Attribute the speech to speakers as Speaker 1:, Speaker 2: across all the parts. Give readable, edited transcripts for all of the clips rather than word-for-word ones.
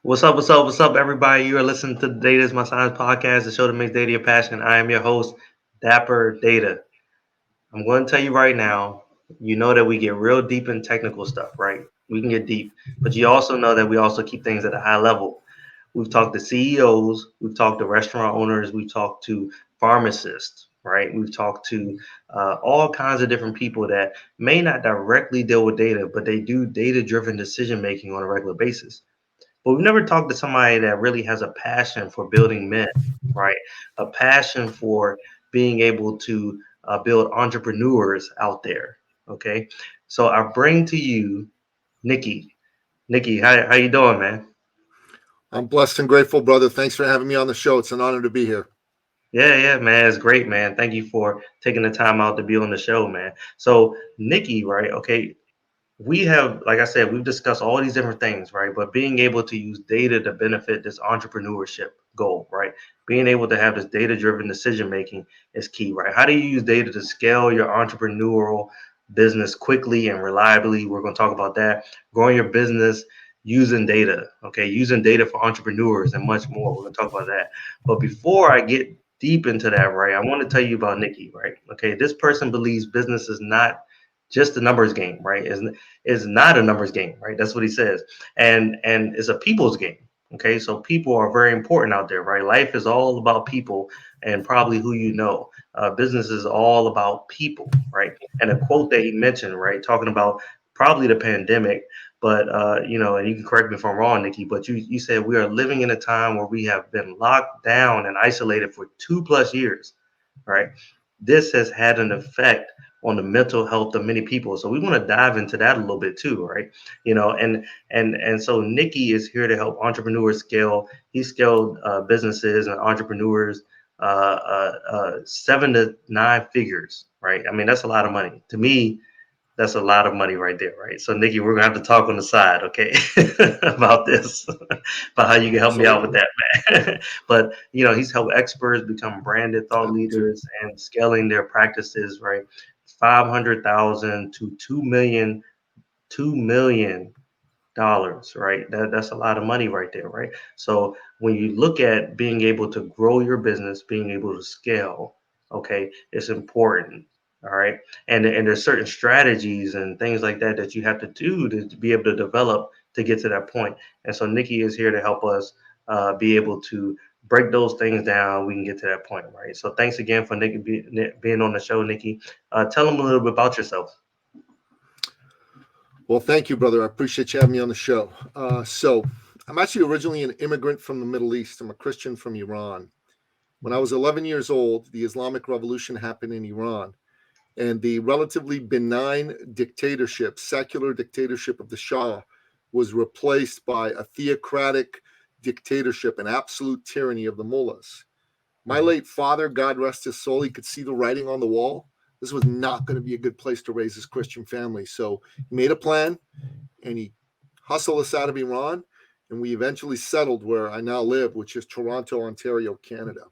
Speaker 1: What's up? What's up? What's up, everybody? You are listening to the Data is My Science podcast, the show that makes data your passion. I am your host, Dapper Data. I'm going to tell you right now, you know that we get real deep in technical stuff, right? We can get deep, but you also know that we also keep things at a high level. We've talked to CEOs, we've talked to restaurant owners, we've talked to pharmacists, right? We've talked to all kinds of different people that may not directly deal with data, but they do data driven decision making on a regular basis. But we've never talked to somebody that really has a passion for building men, right? A passion for being able to build entrepreneurs out there. Okay, so I bring to you Nicky. Nicky, how you doing, man?
Speaker 2: I'm blessed and grateful, brother. Thanks for having me on the show. It's an honor to be here.
Speaker 1: Yeah, man, it's great, man. Thank you for taking the time out to be on the show, man. So Nicky, right? Okay, we have, like I said, we've discussed all these different things, right? But being able to use data to benefit this entrepreneurship goal, right? Being able to have this data driven decision making is key, right? How do you use data to scale your entrepreneurial business quickly and reliably? We're going to talk about that. Growing your business using data, okay? Using data for entrepreneurs and much more. We're going to talk about that. But before I get deep into that, right, I want to tell you about Nicky, right? Okay, this person believes business is not just a numbers game, right? Is not a numbers game, right? That's what he says, and it's a people's game. Okay, so people are very important out there, right? Life is all about people and probably who you know. Business is all about people, right? And a quote that he mentioned, right, talking about probably the pandemic, but and you can correct me if I'm wrong, Nikki, but you said we are living in a time where we have been locked down and isolated for 2+ years, right? This has had an effect on the mental health of many people. So we want to dive into that a little bit too, right? And so Nikki is here to help entrepreneurs scale. He scaled businesses and entrepreneurs 7 to 9 figures, right? I mean, that's a lot of money to me. That's a lot of money right there, right? So, Nikki, we're gonna have to talk on the side, okay, about this, about how you can help me out with
Speaker 2: Absolutely.
Speaker 1: that, man. But he's helped experts become branded thought
Speaker 2: Happy to.
Speaker 1: leaders and scaling their practices, right? 500,000 to 2 million, $2 million, right? That's a lot of money right there, right? So when you look at being able to grow your business, being able to scale, okay, it's important. All right. And there's certain strategies and things like that that you have to do to be able to develop to get to that point. And so Nikki is here to help us be able to break those things down. We can get to that point, right? So thanks again for Nikki being on the show, Nikki. Tell them a little bit about yourself.
Speaker 2: Well, thank you, brother. I appreciate you having me on the show. So, I'm actually originally an immigrant from the Middle East. I'm a Christian from Iran. When I was 11 years old, the Islamic Revolution happened in Iran, and the relatively benign dictatorship, secular dictatorship of the Shah, was replaced by a theocratic dictatorship and absolute tyranny of the mullahs. My
Speaker 1: Mhm.
Speaker 2: late father, God rest his soul, he could see the writing on the wall. This was not going to be a good place to raise his Christian family. So he made a plan and he hustled us out of Iran. And we eventually settled where I now live, which is Toronto, Ontario, Canada.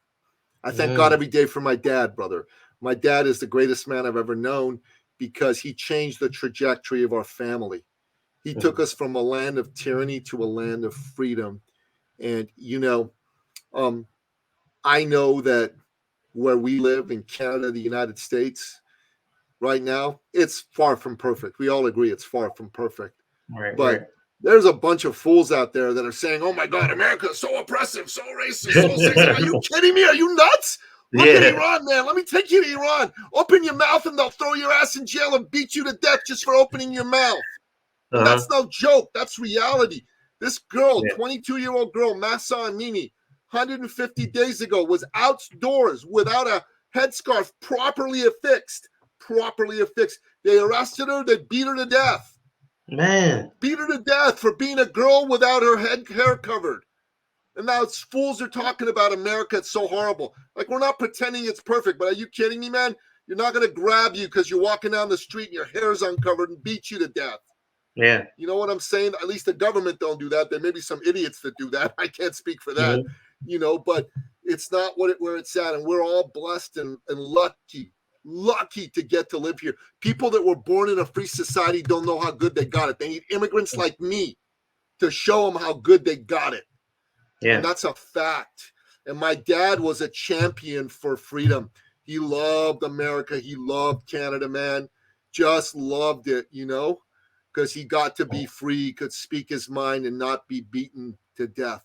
Speaker 2: I thank God
Speaker 1: Mm,
Speaker 2: every day for my dad, brother. My dad is the greatest man I've ever known because he changed the trajectory of our family. He took
Speaker 1: mhm,
Speaker 2: us from a land of tyranny to a land of freedom. And, um, I know that where we live in Canada, the United States, right now, it's far from perfect. We all agree it's far from perfect.
Speaker 1: right,
Speaker 2: But
Speaker 1: right.
Speaker 2: there's a bunch of fools out there that are saying, oh my God, America is so oppressive, so racist, so sexist. Are you kidding me? Are you nuts? Look at
Speaker 1: Yeah.
Speaker 2: Iran, man. Let me take you to Iran. Open your mouth and they'll throw your ass in jail and beat you to death just for opening your mouth. And
Speaker 1: Uh-huh.
Speaker 2: that's no joke. That's reality. This girl,
Speaker 1: Yeah.
Speaker 2: 22-year-old girl, Massa Amini, 150 days ago was outdoors without a headscarf properly affixed. Properly affixed. They arrested her. They beat her to death.
Speaker 1: Man.
Speaker 2: Beat her to death for being a girl without her hair covered. And now fools are talking about America. It's so horrible. Like, we're not pretending it's perfect, but are you kidding me, man? You're not going to grab you because you're walking down the street and your hair's uncovered and beat you to death.
Speaker 1: Yeah.
Speaker 2: You know what I'm saying? At least the government don't do that. There may be some idiots that do that. I can't speak for that,
Speaker 1: Mhm.
Speaker 2: but it's not where it's at. And we're all blessed and lucky to get to live here. People that were born in a free society don't know how good they got it. They need immigrants like me to show them how good they got it. And
Speaker 1: Yeah.
Speaker 2: that's a fact. And my dad was a champion for freedom. He loved America. He loved Canada, man. Just loved it, because he got to be free, he could speak his mind and not be beaten to death.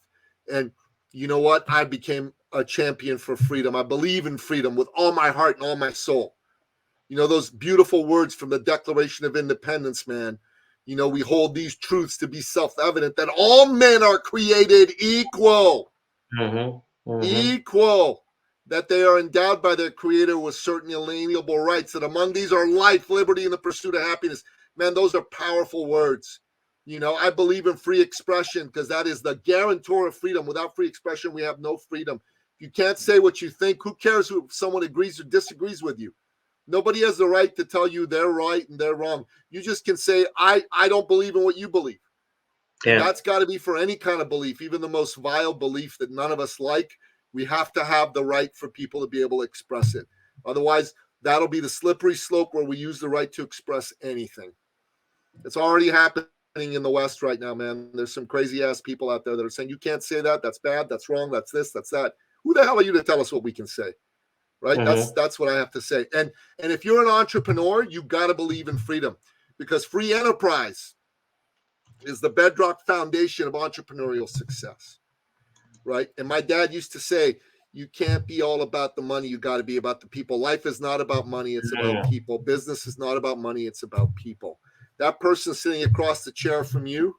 Speaker 2: And you know what? I became a champion for freedom. I believe in freedom with all my heart and all my soul. Those beautiful words from the Declaration of Independence, man. We hold these truths to be self-evident that all men are created equal.
Speaker 1: Mm-hmm. Mm-hmm.
Speaker 2: Equal. That they are endowed by their creator with certain inalienable rights, that among these are life, liberty, and the pursuit of happiness. Man, those are powerful words. I believe in free expression because that is the guarantor of freedom. Without free expression, we have no freedom. If you can't say what you think, who cares if someone agrees or disagrees with you? Nobody has the right to tell you they're right and they're wrong. You just can say, I don't believe in what you believe. And
Speaker 1: Yeah.
Speaker 2: that's got to be for any kind of belief, even the most vile belief that none of us like. We have to have the right for people to be able to express it. Otherwise, that'll be the slippery slope where we use the right to express anything. It's already happening in the West right now, man. There's some crazy ass people out there that are saying, you can't say that. That's bad. That's wrong. That's this. That's that. Who the hell are you to tell us what we can say? Right?
Speaker 1: Mm-hmm.
Speaker 2: That's what I have to say. And if you're an entrepreneur, you got to believe in freedom, because free enterprise is the bedrock foundation of entrepreneurial success. Right? And my dad used to say, you can't be all about the money. You got to be about the people. Life is not about money. It's about people. Business is not about money. It's about people. That person sitting across the chair from you,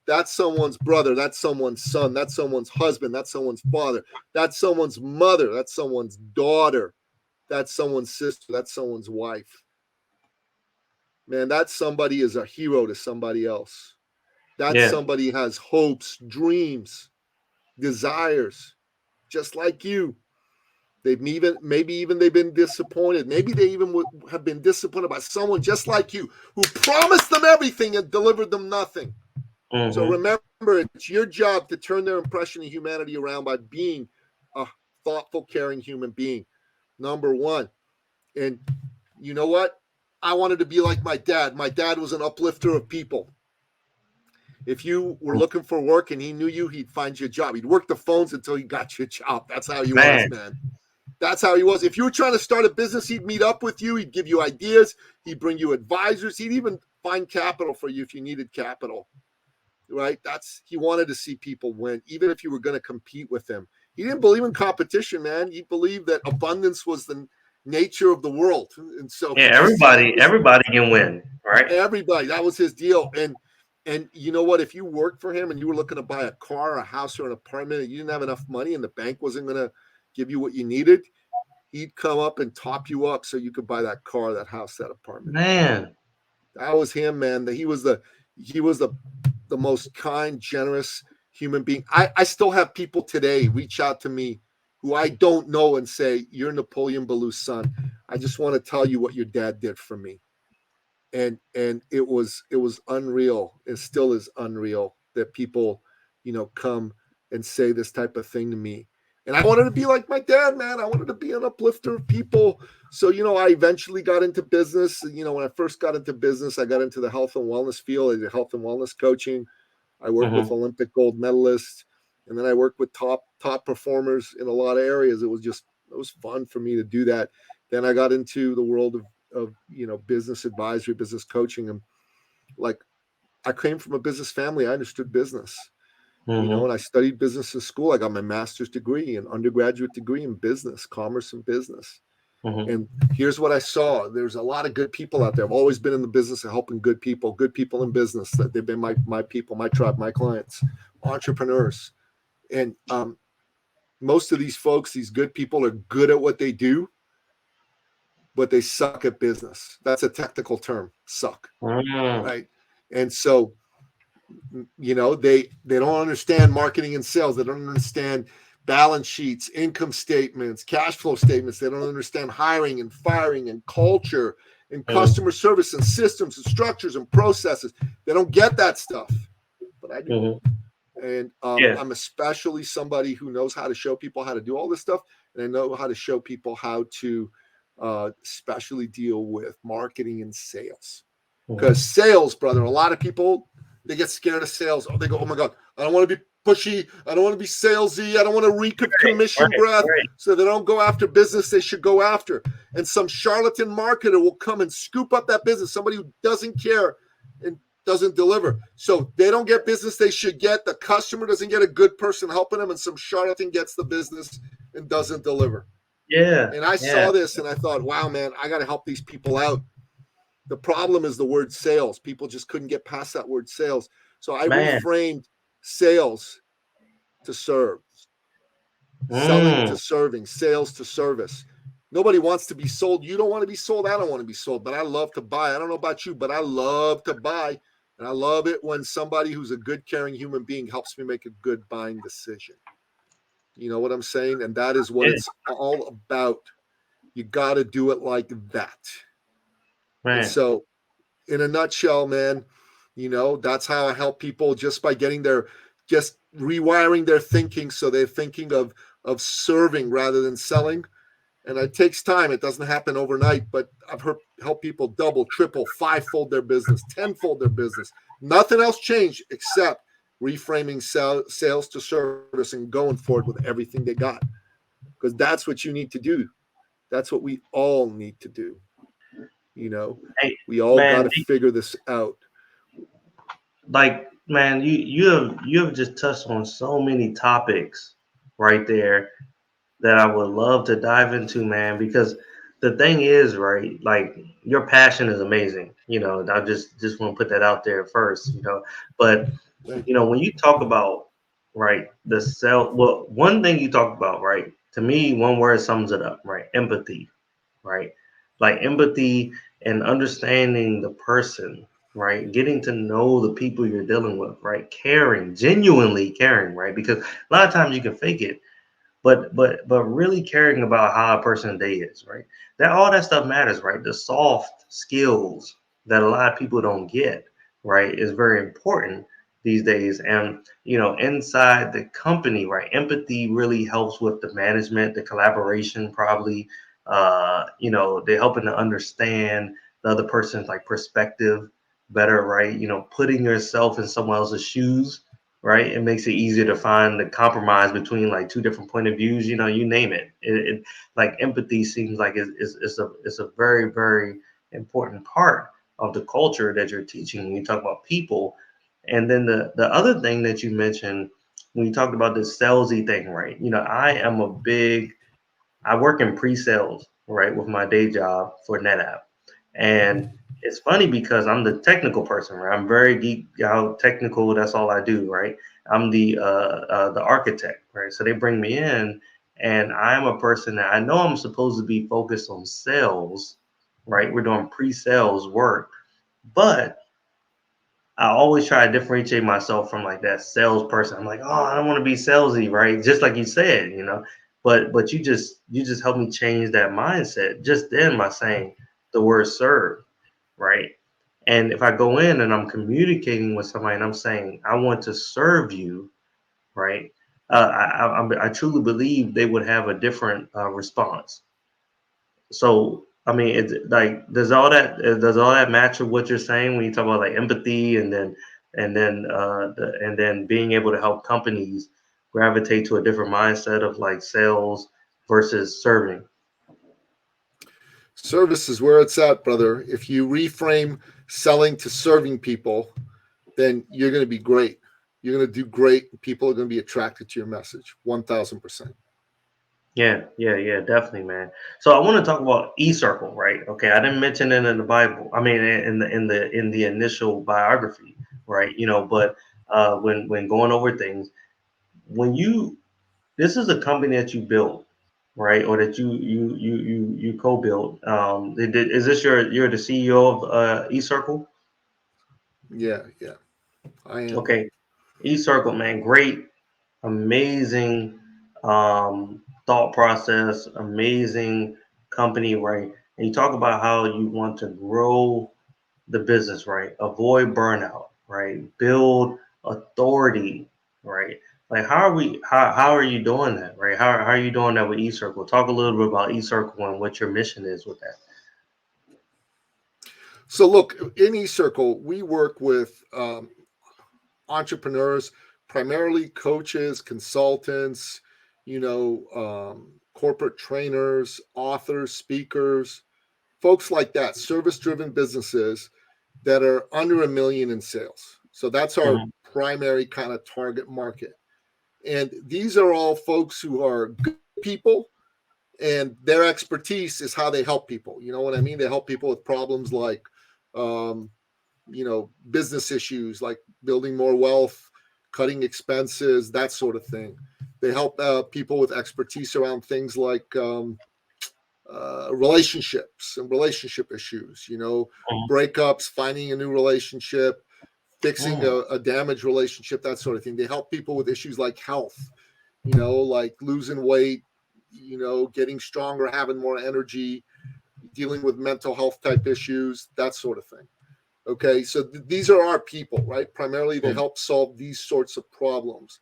Speaker 2: that's someone's brother. That's someone's son. That's someone's husband. That's someone's father. That's someone's mother. That's someone's daughter. That's someone's sister. That's someone's wife. Man, that somebody is a hero to somebody else. That
Speaker 1: Yeah.
Speaker 2: somebody has hopes, dreams, desires, just like you. Maybe even they've been disappointed. Maybe they even have been disappointed by someone just like you who promised them everything and delivered them nothing. So
Speaker 1: Mm-hmm.
Speaker 2: remember, it's your job to turn their impression of humanity around by being a thoughtful, caring human being. Number one. And you know what? I wanted to be like my dad. My dad was an uplifter of people. If you were looking for work and he knew you, he'd find you a job. He'd work the phones until he got you a job. That's how he was,
Speaker 1: Man.
Speaker 2: man. That's how he was. If you were trying to start a business, he'd meet up with you. He'd give you ideas. He'd bring you advisors. He'd even find capital for you if you needed capital. Right? He wanted to see people win, even if you were going to compete with him. He didn't believe in competition, man. He believed that abundance was the nature of the world. And so
Speaker 1: Yeah. Everybody can win, right?
Speaker 2: everybody, that was his deal. And you know what? If you worked for him and you were looking to buy a car, a house, or an apartment, and you didn't have enough money and the bank wasn't going to give you what you needed, he'd come up and top you up so you could buy that car, that house, that apartment.
Speaker 1: Man.
Speaker 2: That was him, man. He was the most kind, generous human being. I still have people today reach out to me who I don't know and say, you're Napoleon Billou's son. I just want to tell you what your dad did for me. And it was unreal. It still is unreal that people, come and say this type of thing to me. And I wanted to be like my dad, man. I wanted to be an uplifter of people. So, I eventually got into business. When I first got into business, I got into the health and wellness field. I did health and wellness coaching. I worked with
Speaker 1: Mm-hmm.
Speaker 2: Olympic gold medalists, and then I worked with top performers in a lot of areas. It was fun for me to do that. Then I got into the world of business advisory, business coaching, and like I came from a business family. I understood business,
Speaker 1: Mm-hmm.
Speaker 2: and I studied business in school. I got my master's degree and undergraduate degree in business, commerce and business.
Speaker 1: Mm-hmm.
Speaker 2: And here's what I saw. There's a lot of good people out there. I've always been in the business of helping good people in business. That they've been my people, my tribe, my clients, entrepreneurs. And most of these folks, these good people, are good at what they do, but they suck at business. That's a technical term, suck,
Speaker 1: Mm-hmm.
Speaker 2: right? And so, they don't understand marketing and sales. They don't understand balance sheets, income statements, cash flow statements. They don't understand hiring and firing and culture and customer service and systems and structures and processes. They don't get that stuff, but I do.
Speaker 1: Mm-hmm.
Speaker 2: And
Speaker 1: Yeah.
Speaker 2: I'm especially somebody who knows how to show people how to do all this stuff. And I know how to show people how to especially deal with marketing and sales.
Speaker 1: Mm-hmm.
Speaker 2: Because sales, brother, a lot of people, They get scared of sales. Oh, they go, oh my God, I don't want to be pushy. I don't want to be salesy. I don't want to reek of commission
Speaker 1: Right,
Speaker 2: breath.
Speaker 1: right.
Speaker 2: So they don't go after business they should go after. And some charlatan marketer will come and scoop up that business, somebody who doesn't care and doesn't deliver. So they don't get business they should get. The customer doesn't get a good person helping them, and some charlatan gets the business and doesn't deliver.
Speaker 1: Yeah,
Speaker 2: And I
Speaker 1: yeah,
Speaker 2: saw this and I thought, wow, man, I got to help these people out. The problem is the word sales. People just couldn't get past that word sales. So I
Speaker 1: man.
Speaker 2: reframed sales to serve, selling
Speaker 1: Mm,
Speaker 2: to serving, sales to service. Nobody wants to be sold. You don't want to be sold. I don't want to be sold, but I love to buy. I don't know about you, but I love to buy. And I love it when somebody who's a good, caring human being helps me make a good buying decision. You know what I'm saying? And that is what
Speaker 1: yeah,
Speaker 2: it's all about. You got to do it like that. And
Speaker 1: man.
Speaker 2: so, in a nutshell, man, that's how I help people, just by just rewiring their thinking, so they're thinking of serving rather than selling. And it takes time. It doesn't happen overnight, but I've helped people double, triple, fivefold their business, tenfold their business. Nothing else changed except reframing sales to service and going forward with everything they got. Because that's what you need to do. That's what we all need to do. You know,
Speaker 1: Hey,
Speaker 2: we all got
Speaker 1: man.
Speaker 2: to figure this out.
Speaker 1: Like, man, you have just touched on so many topics right there that I would love to dive into, man, because the thing is, right, like your passion is amazing. I just want to put that out there first, but
Speaker 2: Thank you.
Speaker 1: when you talk about, right, the self, well, one thing you talk about, right, to me, one word sums it up, right? Empathy, right? Like empathy and understanding the person, right? Getting to know the people you're dealing with, right? Caring, genuinely caring, right? Because a lot of times you can fake it, but really caring about how a person's day is, right? That all that stuff matters, right? The soft skills that a lot of people don't get, right, is very important these days. And inside the company, right, empathy really helps with the management, the collaboration, probably. They're helping to understand the other person's like perspective better, right? Putting yourself in someone else's shoes, right? It makes it easier to find the compromise between like two different point of views. You name it. Like empathy seems like it's a very, very important part of the culture that you're teaching when you talk about people. And then the other thing that you mentioned when you talked about this salesy thing, right? I work in pre-sales, right, with my day job for NetApp. And it's funny because I'm the technical person, right? I'm very geek out technical. That's all I do, right? I'm the architect, right? So they bring me in, and I'm a person that I know I'm supposed to be focused on sales, right? We're doing pre-sales work, but I always try to differentiate myself from like that salesperson. I'm like, oh, I don't want to be salesy, right? Just like you said. But you just helped me change that mindset just then by saying the word serve, right? And if I go in and I'm communicating with somebody and I'm saying I want to serve you, right? I truly believe they would have a different response. So I mean, it's like does all that match with what you're saying when you talk about like empathy and then being able to help companies gravitate to a different mindset of like sales versus serving.
Speaker 2: Service is where it's at, brother. If you reframe selling to serving people, then you're going to be great. You're going to do great. People are going to be attracted to your message. 1000%.
Speaker 1: Yeah, yeah, yeah, definitely, man. So I want to talk about eCircle, right? Okay, I didn't mention it in the Bible. I mean, in the initial biography, right? But when going over things, when you this is a company that you built, right? Or that you co-built. Is this you're the CEO of eCircle?
Speaker 2: Yeah, yeah, I am.
Speaker 1: Okay, eCircle, man, great, amazing thought process, amazing company, right? And you talk about how you want to grow the business, right? Avoid burnout, right? Build authority, right? Like how are you doing that, right? How are you doing that with eCircle? Talk a little bit about eCircle and what your mission is with that.
Speaker 2: So, look, in eCircle, we work with entrepreneurs, primarily coaches, consultants, corporate trainers, authors, speakers, folks like that, service-driven businesses that are under $1 million in sales. So that's our
Speaker 1: Mhm.
Speaker 2: primary kind of target market. And these are all folks who are good people, and their expertise is how they help people. You know what I mean? They help people with problems like, um, business issues like building more wealth, cutting expenses, that sort of thing. They help people with expertise around things like relationships and relationship issues,
Speaker 1: Mhm.
Speaker 2: breakups, finding a new relationship, fixing
Speaker 1: Mm.
Speaker 2: a damaged relationship, that sort of thing. They help people with issues like health, like losing weight, getting stronger, having more energy, dealing with mental health type issues, that sort of thing. Okay, so these are our people, right? Primarily, they
Speaker 1: Mm.
Speaker 2: help solve these sorts of problems,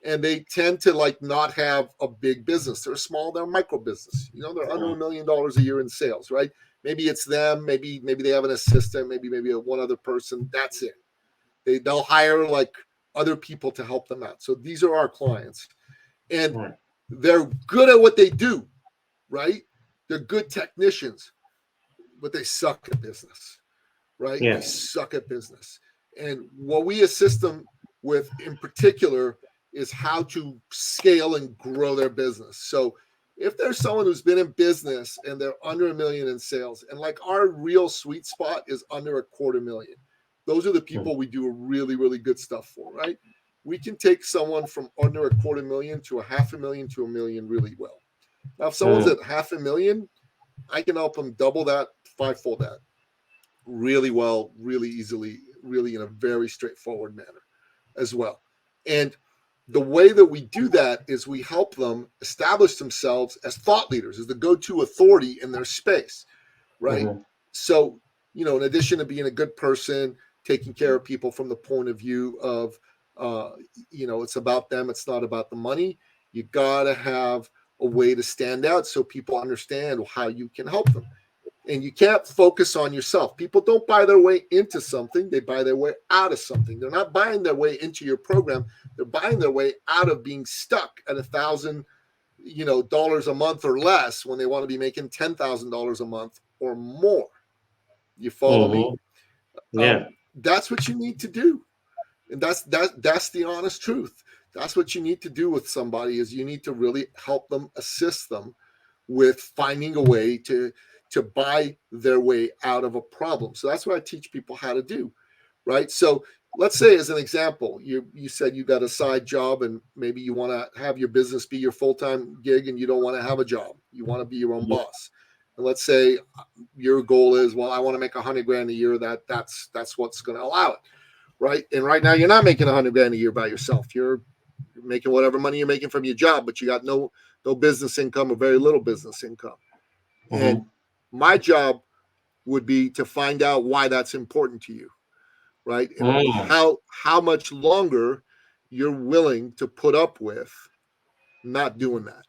Speaker 2: and they tend to like not have a big business. They're small, they're micro business. They're under
Speaker 1: Mm.
Speaker 2: $1 million a year in sales, right? Maybe it's them, maybe they have an assistant, maybe one other person. That's it. They'll hire like other people to help them out. So these are our clients, and
Speaker 1: Mm.
Speaker 2: they're good at what they do, right? They're good technicians, but they suck at business, right? They
Speaker 1: Yeah.
Speaker 2: suck at business. And what we assist them with in particular is how to scale and grow their business. So if there's someone who's been in business and they're under $1 million in sales, and like our real sweet spot is under $250,000, those are the
Speaker 1: Mm.
Speaker 2: people we do really, really good stuff for, right? We can take someone from under $250,000 to $500,000 to $1 million really well. Now, if someone's
Speaker 1: Mm.
Speaker 2: at $500,000, I can help them double that, fivefold that really well, really easily, really in a very straightforward manner as well. And the way that we do that is we help them establish themselves as thought leaders, as the go-to authority in their space, right?
Speaker 1: Mhm.
Speaker 2: So, in addition to being a good person, taking care of people from the point of view of, it's about them, it's not about the money. You got to have a way to stand out so people understand how you can help them. And you can't focus on yourself. People don't buy their way into something, they buy their way out of something. They're not buying their way into your program, they're buying their way out of being stuck at $1,000 a month or less when they want to be making $10,000 a month or more. You follow me?
Speaker 1: Mhm. Yeah.
Speaker 2: That's what you need to do. And that's the honest truth. That's what you need to do with somebody, is you need to really help them, assist them with finding a way to buy their way out of a problem. So that's what I teach people how to do, right? So let's say, as an example, you said you got a side job and maybe you want to have your business be your full-time gig, and you don't want to have a job. You want to be your own
Speaker 1: Mhm.
Speaker 2: boss. And let's say your goal is, well, I want to make 100 grand a year. That's what's going to allow it, right? And right now you're not making 100 grand a year by yourself. You're making whatever money you're making from your job, but you got no business income or very little business income. And
Speaker 1: Mhm.
Speaker 2: my job would be to find out why that's important to you, right? And
Speaker 1: Mm.
Speaker 2: how much longer you're willing to put up with not doing that.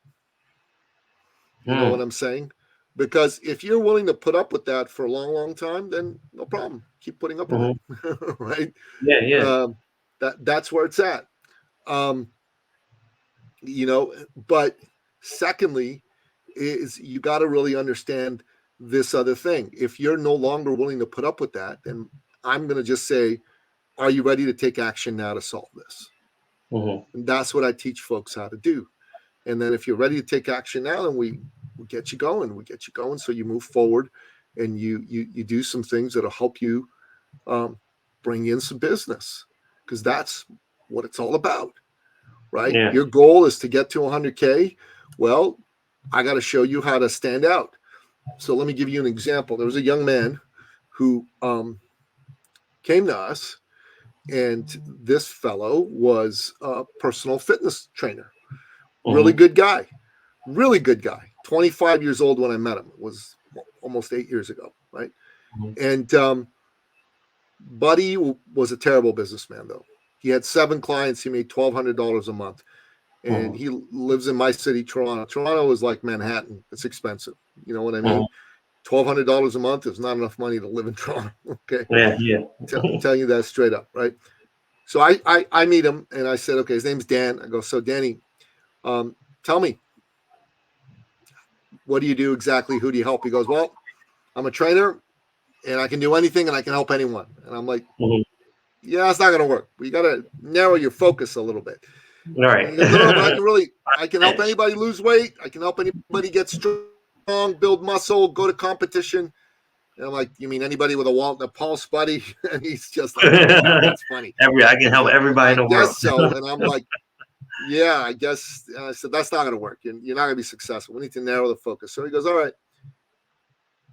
Speaker 2: You know what
Speaker 1: Mm.
Speaker 2: I'm saying? Because if you're willing to put up with that for a long, long time, then no problem. Keep putting up with
Speaker 1: Mhm.
Speaker 2: it, right?
Speaker 1: Yeah. Yeah.
Speaker 2: Um, that's where it's at. Um, but secondly, is you got to really understand this other thing. If you're no longer willing to put up with that, then I'm going to just say, are you ready to take action now to solve this?
Speaker 1: Mhm.
Speaker 2: And that's what I teach folks how to do. And then if you're ready to take action now, then we get you going. We get you going. So you move forward, and you do some things that'll help you um, bring in some business, because that's what it's all about, right?
Speaker 1: Yeah.
Speaker 2: Your goal is to get to 100K. Well, I got to show you how to stand out. So let me give you an example. There was a young man who came to us, and this fellow was a personal fitness trainer. Really
Speaker 1: Mhm.
Speaker 2: good guy. Really good guy. 25 years old when I met him. It was almost 8 years ago, right?
Speaker 1: Mhm.
Speaker 2: And Buddy was a terrible businessman, though. He had 7 clients. He made $1,200 a month, and
Speaker 1: Mhm.
Speaker 2: he lives in my city, Toronto. Toronto is like Manhattan. It's expensive. You know what I
Speaker 1: Mhm.
Speaker 2: mean? $1,200 a month is not enough money to live in Toronto. Okay,
Speaker 1: Yeah. Yeah.
Speaker 2: telling you that straight up, right? So I meet him and I said, okay, his name's Dan. I go, so Danny, tell me, what do you do exactly? Who do you help? He goes, well, I'm a trainer and I can do anything and I can help anyone. And I'm like,
Speaker 1: Mhm.
Speaker 2: yeah, it's not going to work. You got to narrow your focus a little bit.
Speaker 1: All
Speaker 2: And he goes, no, but
Speaker 1: right.
Speaker 2: I can help anybody lose weight. I can help anybody get strong, build muscle, go to competition. And I'm like, you mean anybody with a wall, a pulse, buddy? And he's just like, oh God, that's funny.
Speaker 1: I can
Speaker 2: He's
Speaker 1: help
Speaker 2: like,
Speaker 1: everybody
Speaker 2: I
Speaker 1: in the world.
Speaker 2: guess so. And I'm like, yeah, I guess. I said, that's not going to work. You're not going to be successful. We need to narrow the focus. So he goes, all right,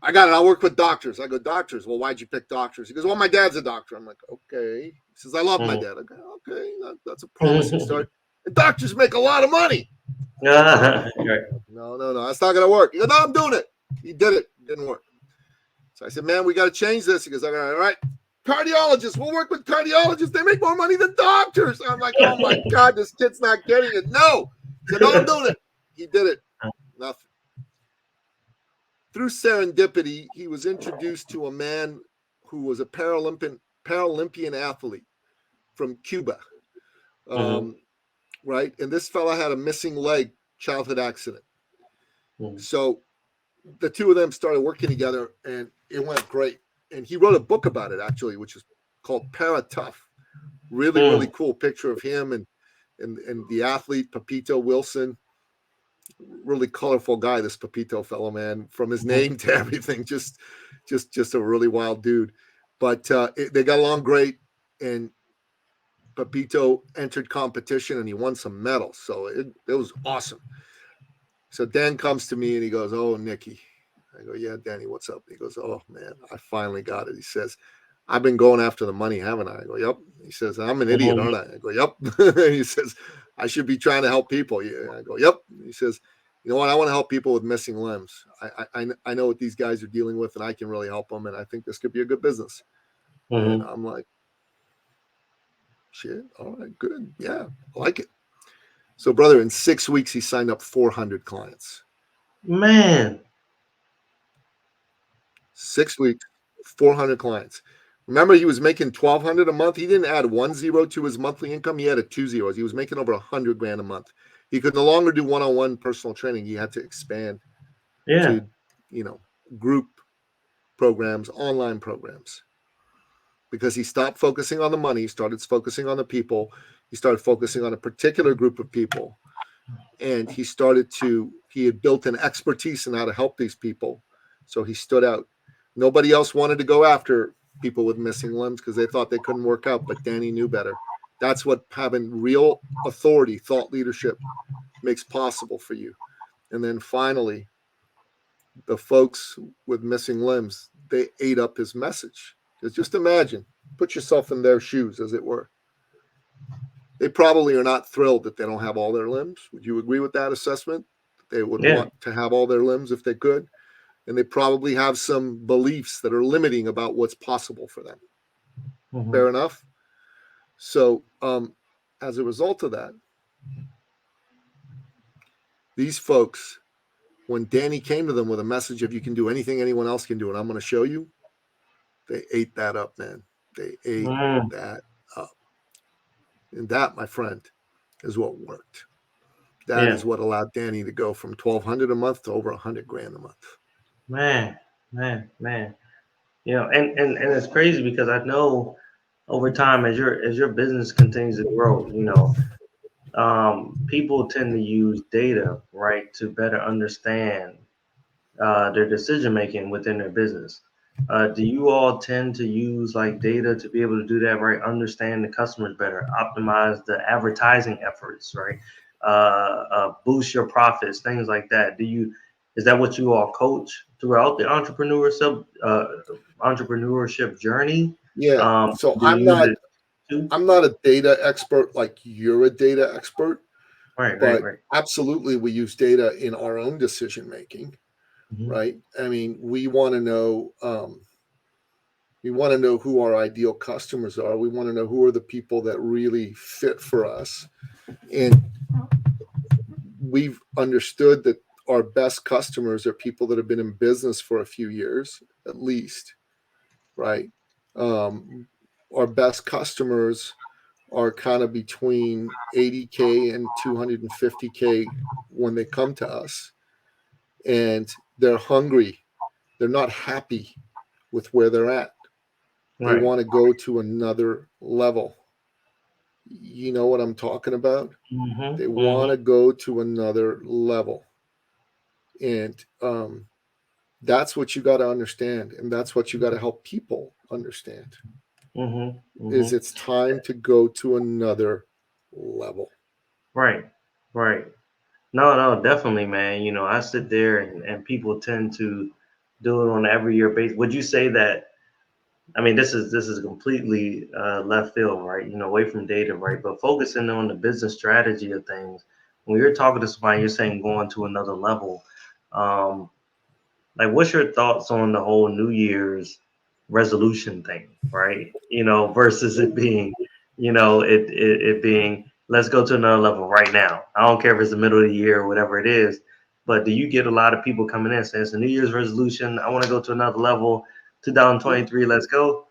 Speaker 2: I got it. I'll work with doctors. I go, doctors? Well, why'd you pick doctors? He goes, well, my dad's a doctor. I'm like, okay. He says, I love my
Speaker 1: Mhm.
Speaker 2: dad. I go, okay, that's a promising start. And doctors make a lot of money.
Speaker 1: Right.
Speaker 2: No, that's not going to work. He goes, no, I'm doing it. He did it. It didn't work. So I said, man, we got to change this. He goes, all right. Cardiologists, we'll work with cardiologists. They make more money than doctors. I'm like, oh my God, this kid's not getting it. No. He said, no, I'm doing it. He did it. Nothing. Through serendipity, he was introduced to a man who was a Paralympian athlete from Cuba.
Speaker 1: Mhm.
Speaker 2: Right. And this fella had a missing leg, childhood accident.
Speaker 1: Mhm.
Speaker 2: So the two of them started working together and it went great. And he wrote a book about it, actually, which is called Para Tough. Really, really
Speaker 1: Mhm.
Speaker 2: cool picture of him and the athlete, Pepito Wilson. Really colorful guy, this Pepito fellow, man, from his
Speaker 1: Mhm.
Speaker 2: name to everything. Just a really wild dude. But they got along great. And Pepito entered competition and he won some medals. So it was awesome. So Dan comes to me and he goes, oh, Nicky. I go, yeah, Danny, what's up? He goes, oh, man, I finally got it. He says, I've been going after the money, haven't I? I go, yep. He says, I'm an idiot,
Speaker 1: Mhm.
Speaker 2: aren't I? I go, yep. He says, I should be trying to help people. Yeah. I go, yep. He says, you know what? I want to help people with missing limbs. I know what these guys are dealing with and I can really help them. And I think this could be a good business. And
Speaker 1: Mhm.
Speaker 2: I'm like, shit. All right, good. Yeah, I like it. So, brother, in 6 weeks, he signed up 400 clients.
Speaker 1: Man.
Speaker 2: 6 weeks, 400 clients. Remember, he was making 1,200 a month. He didn't add 1 0 to his monthly income. He added 2 zeros. He was making over 100 grand a month. He could no longer do one-on-one personal training. He had to expand
Speaker 1: Yeah.
Speaker 2: to, group programs, online programs, because he stopped focusing on the money, started focusing on the people. He started focusing on a particular group of people, and he had built an expertise in how to help these people. So he stood out. Nobody else wanted to go after people with missing limbs because they thought they couldn't work out, but Danny knew better. That's what having real authority, thought leadership makes possible for you. And then finally, the folks with missing limbs, they ate up his message. Because just imagine, put yourself in their shoes, as it were. They probably are not thrilled that they don't have all their limbs. Would you agree with that assessment? They would
Speaker 1: Yeah.
Speaker 2: want to have all their limbs if they could. And they probably have some beliefs that are limiting about what's possible for them.
Speaker 1: Mhm.
Speaker 2: Fair enough. So, as a result of that, these folks, when Danny came to them with a message of you can do anything anyone else can do, and I'm going to show you, they ate that up, man. They ate
Speaker 1: Mm.
Speaker 2: that up. And that, my friend, is what worked. That
Speaker 1: Yeah.
Speaker 2: is what allowed Danny to go from 1,200 a month to over 100 grand a month.
Speaker 1: Man. Man. And it's crazy because I know over time as your business continues to grow, people tend to use data, right, to better understand their decision making within their business. Do you all tend to use like data to be able to do that, right? Understand the customers better, optimize the advertising efforts, right? Boost your profits, things like that. Is that what you all coach throughout the entrepreneurship journey?
Speaker 2: Yeah. So
Speaker 1: Do you use it too?
Speaker 2: I'm not a data expert like you're a data expert, but
Speaker 1: Right.
Speaker 2: absolutely we use data in our own decision making,
Speaker 1: Hmm.
Speaker 2: right? I mean, we want to know who our ideal customers are. We want to know who are the people that really fit for us. And we've understood that our best customers are people that have been in business for a few years at least, right? Our best customers are kind of between 80K and 250K when they come to us, and they're hungry. They're not happy with where they're at. They
Speaker 1: Right.
Speaker 2: want to go to another level. You know what I'm talking about? They
Speaker 1: Mm-hmm.
Speaker 2: want
Speaker 1: Mm-hmm.
Speaker 2: to go to another level. And that's what you got to understand. And that's what you got to help people understand
Speaker 1: Mm-hmm.
Speaker 2: is
Speaker 1: Mm-hmm.
Speaker 2: it's time to go to another level.
Speaker 1: Right. Right. No, no, definitely, man. I sit there and people tend to do it on an every year basis. Would you say that? I mean, this is completely left field, right? Away from data, right? But focusing on the business strategy of things. When you're talking to somebody, you're saying going to another level. Um, like, what's your thoughts on the whole New Year's resolution thing, right? Versus it being, it being, let's go to another level right now. I don't care if it's the middle of the year or whatever it is, but do you get a lot of people coming in saying it's a New Year's resolution? I want to go to another level.
Speaker 2: Yeah.
Speaker 1: 2023, let's go.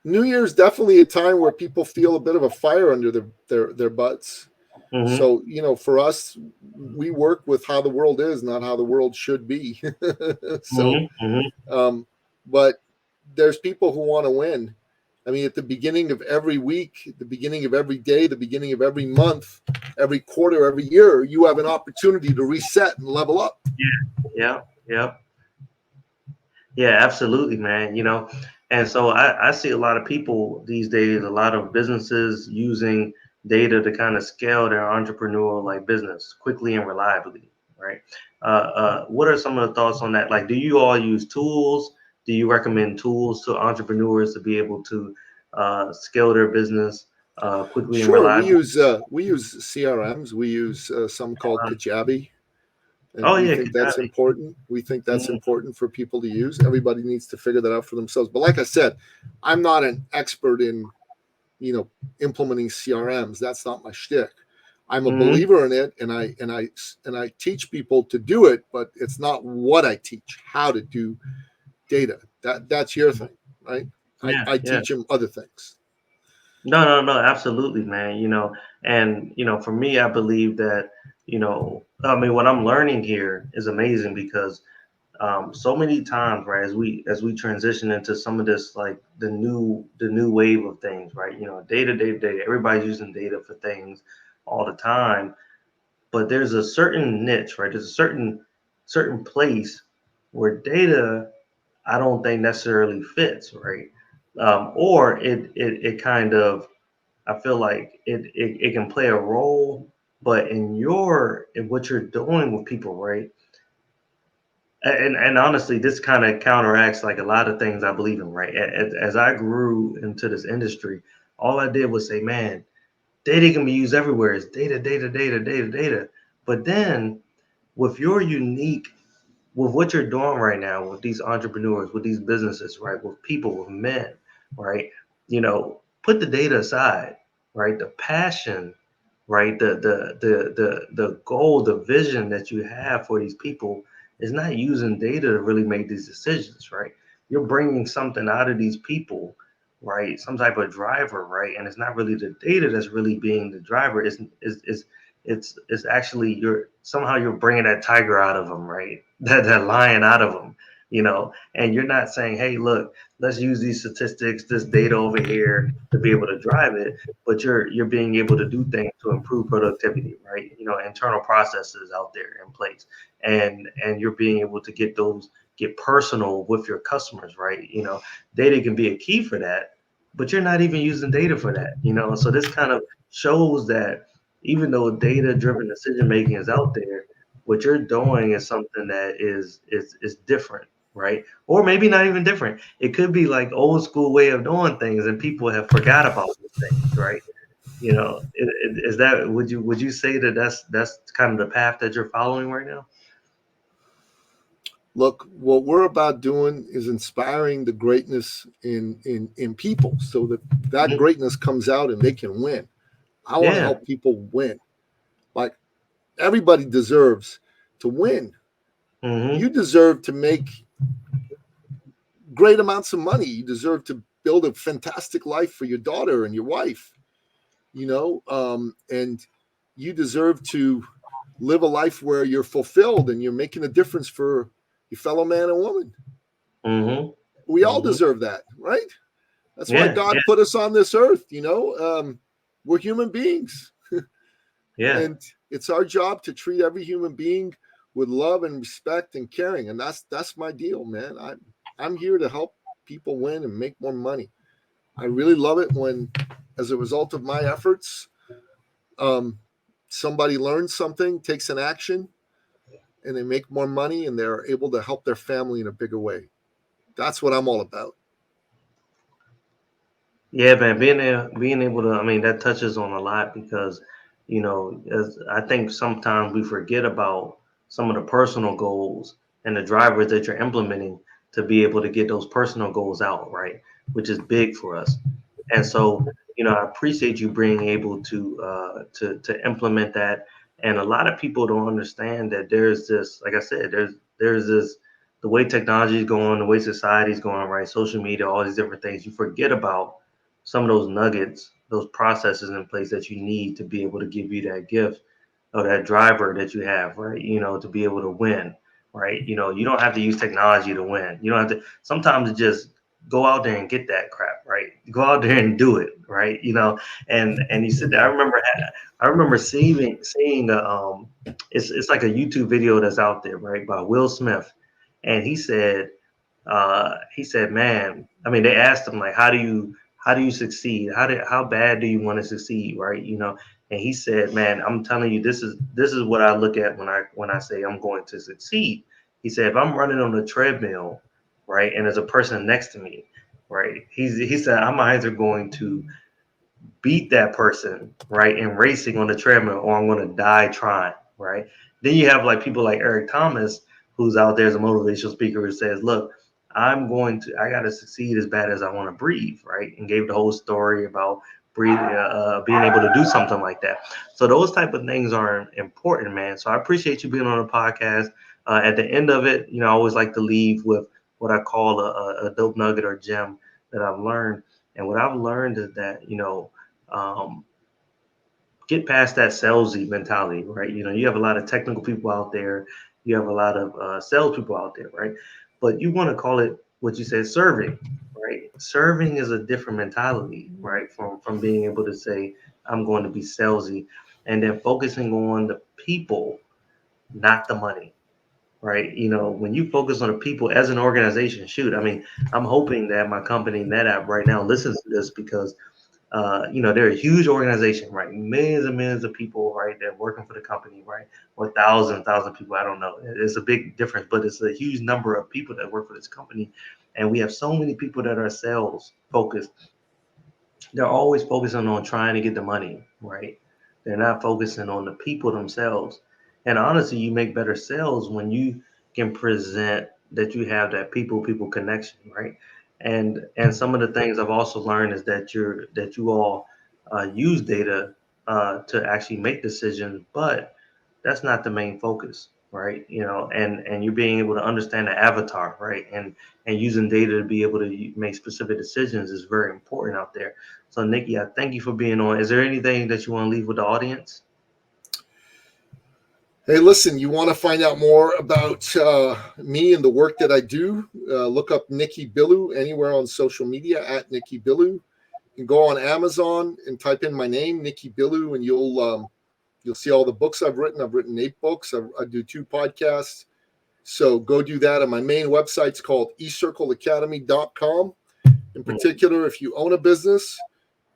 Speaker 2: New Year's definitely a time where people feel a bit of a fire under their butts.
Speaker 1: Mm-hmm.
Speaker 2: So, for us, we work with how the world is, not how the world should be. So,
Speaker 1: Mm-hmm. Mm-hmm.
Speaker 2: but there's people who want to win. I mean, at the beginning of every week, the beginning of every day, the beginning of every month, every quarter, every year, you have an opportunity to reset and level up.
Speaker 1: Yeah. Yeah. Yeah, absolutely, man. And so I see a lot of people these days, a lot of businesses using data to kind of scale their entrepreneurial like business quickly and reliably, right? What are some of the thoughts on that? Like, do you all use tools? Do you recommend tools to entrepreneurs to be able to scale their business quickly and
Speaker 2: Sure,
Speaker 1: reliably?
Speaker 2: we use CRMs. We use some called Kajabi, and
Speaker 1: Oh
Speaker 2: we
Speaker 1: yeah,
Speaker 2: think that's
Speaker 1: Kajabi.
Speaker 2: important. We think that's
Speaker 1: Mhm.
Speaker 2: important for people to use. Everybody needs to figure that out for themselves. But like I said, I'm not an expert in implementing CRMs. That's not my shtick. I'm a
Speaker 1: Mhm.
Speaker 2: believer in it, and I teach people to do it, but it's not what I teach. How to do data. That's your thing, right?
Speaker 1: Yeah,
Speaker 2: I
Speaker 1: yeah.
Speaker 2: teach them other things.
Speaker 1: No, no, no, absolutely, man. And for me, I believe that, I mean, what I'm learning here is amazing because so many times, right, as we transition into some of this, like the new wave of things, right? Data. Everybody's using data for things all the time, but there's a certain niche, right? There's a certain place where data I don't think necessarily fits, right? Or it kind of I feel like it can play a role, but in what you're doing with people, right? And honestly, this kind of counteracts like a lot of things I believe in, right? As I grew into this industry, all I did was say, man, data can be used everywhere. It's data, data, data, data, data. But then with your unique with what you're doing right now with these entrepreneurs, with these businesses, right? With people, with men, right? Put the data aside, right? The passion, right? The goal, the vision that you have for these people is not using data to really make these decisions, right? You're bringing something out of these people, right? Some type of driver, right? And it's not really the data that's really being the driver. It's actually you're bringing that tiger out of them, right? That lion out of them, and you're not saying, hey, look, let's use these statistics, this data over here to be able to drive it, but you're being able to do things to improve productivity, right? Internal processes out there in place, and you're being able to get personal with your customers, right? Data can be a key for that, but you're not even using data for that, so this kind of shows that even though data driven decision making is out there, what you're doing is something that is different, right? Or maybe not even different. It could be like old school way of doing things, and people have forgot about those things, right? Is that would you say that that's kind of the path that you're following right now?
Speaker 2: Look, what we're about doing is inspiring the greatness in people so that that
Speaker 1: Mhm.
Speaker 2: greatness comes out and they can win. I want to
Speaker 1: Yeah.
Speaker 2: help people win. Like, everybody deserves to win. You
Speaker 1: Hmm.
Speaker 2: deserve to make great amounts of money. You deserve to build a fantastic life for your daughter and your wife. and you deserve to live a life where you're fulfilled and you're making a difference for your fellow man and woman.
Speaker 1: Mm-hmm.
Speaker 2: We all
Speaker 1: Mm-hmm.
Speaker 2: deserve that, right? That's why
Speaker 1: Yeah,
Speaker 2: God
Speaker 1: yeah,
Speaker 2: put us on this earth. We're human beings,
Speaker 1: yeah.
Speaker 2: and it's our job to treat every human being with love and respect and caring. And that's my deal, man. I'm here to help people win and make more money. I really love it when, as a result of my efforts, um, somebody learns something, takes an action, and they make more money and they're able to help their family in a bigger way. That's what I'm all about.
Speaker 1: Yeah, man, being able to, I mean, that touches on a lot because, as I think sometimes we forget about some of the personal goals and the drivers that you're implementing to be able to get those personal goals out, right? Which is big for us. And so, I appreciate you being able to implement that. And a lot of people don't understand that there's this, like I said, there's this the way technology is going, the way society is going, right? Social media, all these different things. You forget about some of those nuggets, those processes in place that you need to be able to give you that gift or that driver that you have, right? To be able to win, right? You don't have to use technology to win. You don't have to. Sometimes it just go out there and get that crap, right? Go out there and do it, right? And you sit there.
Speaker 2: Amen.
Speaker 1: I remember seeing it's like a YouTube video that's out there, right, by Will Smith, and he said, man, I mean, they asked him like, how do you succeed? How bad do you want to succeed, right? And he said, man, I'm telling you, this is what I look at when I say I'm going to succeed. He said, if I'm running on a treadmill, right, and there's a person next to me, right, he said, I'm either going to beat that person, right, in racing on the treadmill, or I'm going to die trying, right? Then you have like people like Eric Thomas, who's out there as a motivational speaker, who says, look, I got to succeed as bad as I want to breathe, right? And gave the whole story about breathing, being able to do something like that. So those type of things are important, man. So I appreciate you being on the podcast. At the end of it, I always like to leave with what I call a dope nugget or gem that I've learned. And what I've learned is that, um, get past that salesy mentality, right? You have a lot of technical people out there, you have a lot of sales people out there, right? But you want to call it what you said, serving, right? Serving is a different mentality, right? From being able to say, I'm going to be salesy, and then focusing on the people, not the money. Right, when you focus on the people as an organization, shoot, I mean, I'm hoping that my company NetApp right now listens to this because they're a huge organization, right? Millions and millions of people, right? They're working for the company, right? Or thousand people. I don't know. It's a big difference, but it's a huge number of people that work for this company. And we have so many people that are sales focused. They're always focusing on trying to get the money, right? They're not focusing on the people themselves. And honestly, you make better sales when you can present that you have that people connection, right? And some of the things I've also learned is that you all use data to actually make decisions, but that's not the main focus, right? And you're being able to understand the avatar, right? And using data to be able to make specific decisions is very important out there. So, Nikki, I thank you for being on. Is there anything that you want to leave with the audience?
Speaker 2: Hey, listen, you want to find out more about me and the work that I do? Look up Nicky Billou anywhere on social media at Nicky Billou. You can go on Amazon and type in my name, Nicky Billou, and you'll see all the books I've written. I've written 8 books. I do 2 podcasts. So go do that. And my main website's called eCircleacademy.com. In particular, if you own a business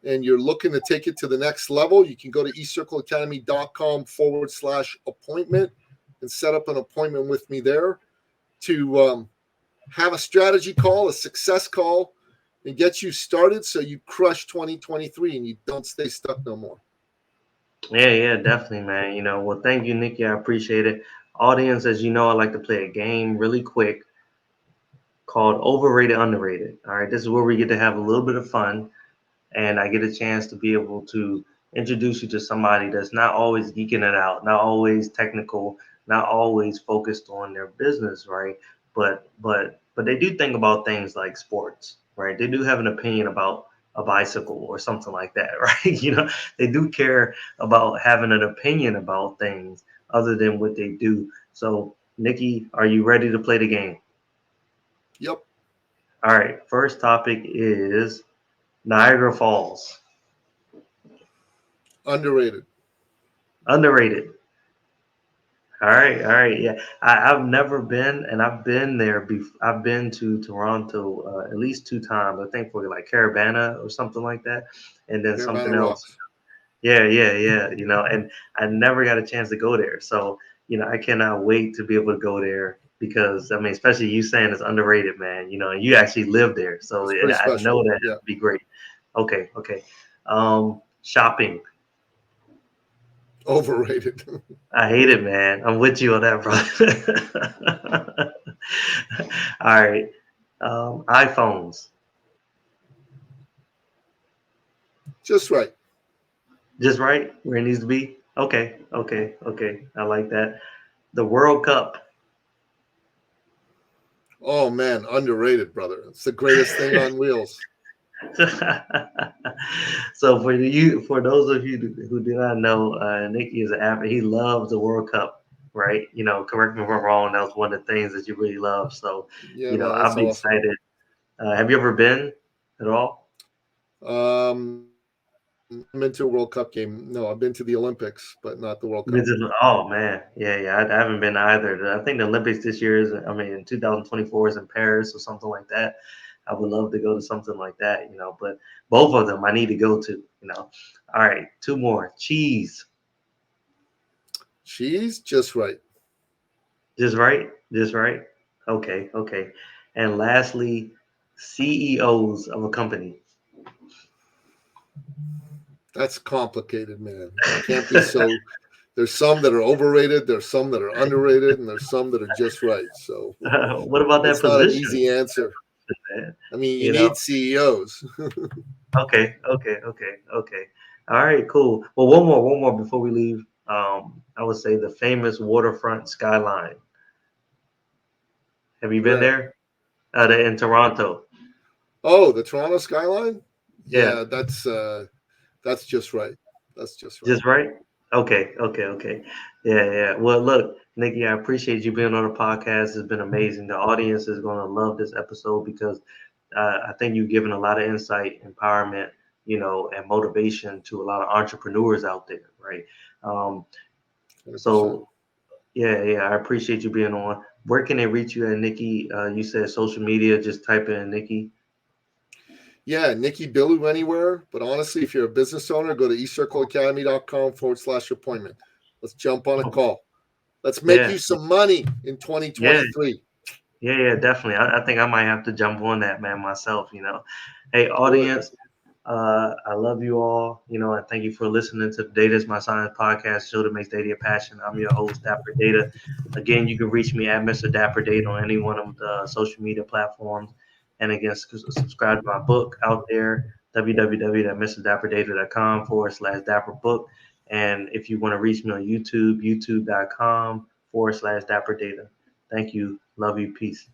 Speaker 2: and you're looking to take it to the next level, you can go to eCircleacademy.com/appointment and set up an appointment with me there to have a strategy call, a success call, and get you started so you crush 2023 and you don't stay stuck no more.
Speaker 1: Yeah, yeah, definitely, man. Well, thank you, Nikki. I appreciate it. Audience, as you know, I like to play a game really quick called Overrated, Underrated. All right, this is where we get to have a little bit of fun, and I get a chance to be able to introduce you to somebody that's not always geeking it out, not always technical, not always focused on their business, right? But they do think about things like sports, right? They do have an opinion a bicycle or something like that, right? They do care about having an opinion about things other than what they do. So, Nikki, are you ready to play the game?
Speaker 2: Yep.
Speaker 1: All right. First topic is Niagara Falls.
Speaker 2: Underrated.
Speaker 1: Underrated. All right, yeah. I've never been, and I've been there. I've been to Toronto at least 2 times. I think for like Caravana or something like that, and then something
Speaker 2: Caravana
Speaker 1: else.
Speaker 2: rocks.
Speaker 1: Yeah. And I never got a chance to go there. So I cannot wait to be able to go there because I mean, especially you saying it's underrated, man. And you actually live there, so
Speaker 2: It's pretty
Speaker 1: I
Speaker 2: special.
Speaker 1: know that
Speaker 2: Yeah.
Speaker 1: it'd be great. Okay. Shopping.
Speaker 2: Overrated.
Speaker 1: I hate it, man. I'm with you on that, bro. All right. iPhones.
Speaker 2: Just right.
Speaker 1: Just right where it needs to be. Okay. I like that. The World Cup.
Speaker 2: Oh man, underrated, brother. It's the greatest thing on wheels.
Speaker 1: So for those of you who do not know, Nicky is an avid. He loves the World Cup, right? Correct me if I'm wrong. That was one of the things that you really love. So,
Speaker 2: Yeah, man,
Speaker 1: I'll
Speaker 2: that's
Speaker 1: be
Speaker 2: awesome.
Speaker 1: excited. Have you ever been at all?
Speaker 2: I've been to a World Cup game. No, I've been to the Olympics, but not the World Cup.
Speaker 1: Oh man, yeah. I haven't been either. I think the Olympics this year is. I mean, 2024 is in Paris or something like that. I would love to go to something like that. But both of them I need to go to. All right, two more. Cheese,
Speaker 2: Cheese, just right.
Speaker 1: just right. Okay. And lastly, CEOs of a company.
Speaker 2: That's complicated, man. You can't be so. There's some that are overrated. There's some that are underrated, and there's some that are just right. So
Speaker 1: What about that
Speaker 2: it's not an
Speaker 1: position,
Speaker 2: easy answer.
Speaker 1: man?
Speaker 2: I mean, you
Speaker 1: You know.
Speaker 2: need CEOs.
Speaker 1: Okay. All right, cool. Well, one more before we leave. I would say the famous waterfront skyline. Have you been
Speaker 2: Where?
Speaker 1: there? In Toronto.
Speaker 2: Oh, the Toronto skyline.
Speaker 1: Yeah,
Speaker 2: Yeah, that's just right. That's just right.
Speaker 1: just right. Okay. Yeah. Well, look, Nikki, I appreciate you being on the podcast. It's been amazing. The audience is going to love this episode because I think you've given a lot of insight, empowerment, and motivation to a lot of entrepreneurs out there, right? Um,
Speaker 2: 100%.
Speaker 1: so Yeah, I appreciate you being on. Where can they reach you at, Nikki? You said social media. Just type in Nikki.
Speaker 2: Yeah, Nicky Billou anywhere. But honestly, if you're a business owner, go to ecircleacademy.com/appointment. Let's jump on a
Speaker 1: Oh,
Speaker 2: call. Let's make
Speaker 1: yeah,
Speaker 2: you some money in
Speaker 1: yeah,
Speaker 2: 2023.
Speaker 1: definitely. I think I might have to jump on that, man, myself. Hey,
Speaker 2: Do it.
Speaker 1: audience, I love you all. And thank you for listening to the Data is My Science podcast, show that makes data a passion. I'm your host, Dapper Data. Again, you can reach me at Mr. Dapper Data on any one of the social media platforms. And again, subscribe to my book out there, www.mrdapperdata.com/Dapper book. And if you want to reach me on YouTube, youtube.com/Dapper Data. Thank you. Love you. Peace.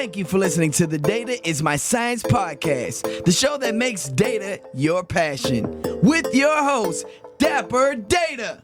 Speaker 3: Thank you for listening to the Data is My Science podcast, the show that makes data your passion, with your host, Dapper Data.